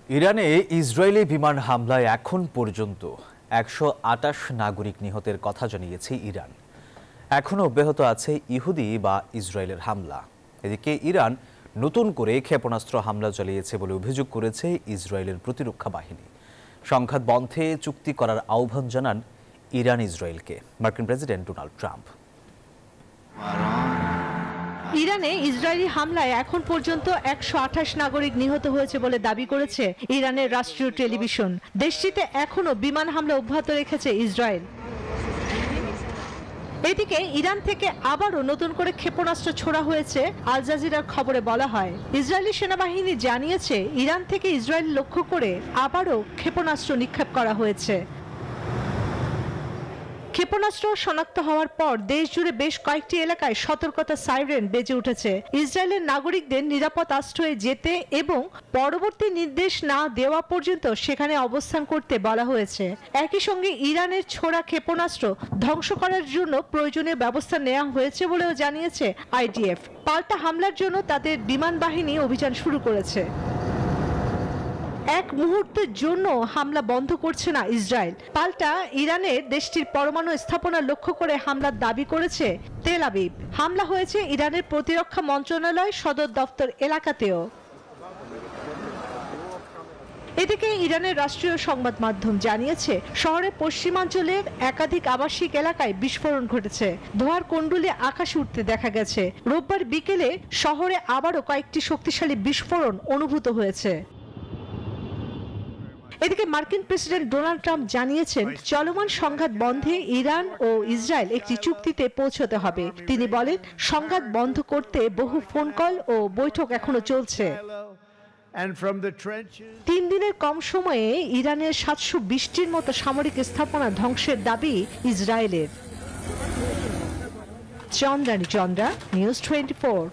ইরানে ইসরায়েলি বিমান হামলায় এখন পর্যন্ত ১২৮ নাগরিক নিহতের কথা জানিয়েছে ইরান। এখনও অব্যাহত আছে ইহুদি বা ইসরায়েলের হামলা। এদিকে ইরান নতুন করে ক্ষেপণাস্ত্র হামলা চালিয়েছে বলে অভিযোগ করেছে ইসরায়েলের প্রতিরক্ষা বাহিনী। সংঘাত বন্ধে চুক্তি করার আহ্বান জানান ইরান ইসরায়েলকে মার্কিন প্রেসিডেন্ট ডোনাল্ড ট্রাম্প। ইরানে ইসরায়েলি হামলায় এখন পর্যন্ত ১২৮ নাগরিক নিহত হয়েছে বলে দাবি করেছে ইরানের রাষ্ট্রীয় টেলিভিশন। দেশটিতে এখনও বিমান হামলা অব্যাহত রেখেছে ইসরায়েল। এদিকে ইরান থেকে আবারও নতুন করে ক্ষেপণাস্ত্র ছোড়া হয়েছে। আল জাজিরার খবরে বলা হয়, ইসরায়েলি সেনাবাহিনী জানিয়েছে ইরান থেকে ইসরায়েল লক্ষ্য করে আবারও ক্ষেপণাস্ত্র নিক্ষেপ করা হয়েছে। ক্ষেপণাস্ত্র শনাক্ত হওয়ার পর দেশ জুড়ে বেশ কয়েকটি এলাকায় সতর্কতা সাইরেন বেজে উঠেছে। ইসরায়েলের নাগরিকদের নিরাপদ আশ্রয়ে যেতে এবং পরবর্তী নির্দেশ না দেওয়া পর্যন্ত সেখানে অবস্থান করতে বলা হয়েছে। একই সঙ্গে ইরানের ছোড়া ক্ষেপণাস্ত্র ধ্বংস করার জন্য প্রয়োজনীয় ব্যবস্থা নেওয়া হয়েছে বলেও জানিয়েছে আইডিএফ। পাল্টা হামলার জন্য তাদের বিমান বাহিনী অভিযান শুরু করেছে। এক মুহূর্তের জন্য হামলা বন্ধ করছে না ইসরায়েল। পাল্টা ইরানের দেশটির পরমাণু স্থাপনা লক্ষ্য করে হামলার দাবি করেছে তেল আবিব। হামলা হয়েছে ইরানের প্রতিরক্ষা মন্ত্রণালয় সদর দপ্তর এলাকাতেও। এদিকে ইরানের রাষ্ট্রীয় সংবাদ মাধ্যম জানিয়েছে শহরের পশ্চিমাঞ্চলের একাধিক আবাসিক এলাকায় বিস্ফোরণ ঘটেছে। ধোঁয়ার কুণ্ডুলি আকাশে উঠতে দেখা গেছে। রোববার বিকেলে শহরে আবারও কয়েকটি শক্তিশালী বিস্ফোরণ অনুভূত হয়েছে। এদিকে মার্কিন প্রেসিডেন্ট ডোনাল্ড ট্রাম্প জানিয়েছেন চলমান সংঘাত বন্ধে ইরান ও ইসরায়েল একটি চুক্তিতে পৌঁছতে হবে। তিনি বলেন, সংঘাত বন্ধ করতে বহু ফোন কল ও বৈঠক এখনো চলছে। ৩ দিনের কম সময়ে ইরানের ৭২০টির মতো সামরিক স্থাপনা ধ্বংসের দাবি ইসরায়েলের। চন্দ্রানী চন্দ্রা, নিউজ 24।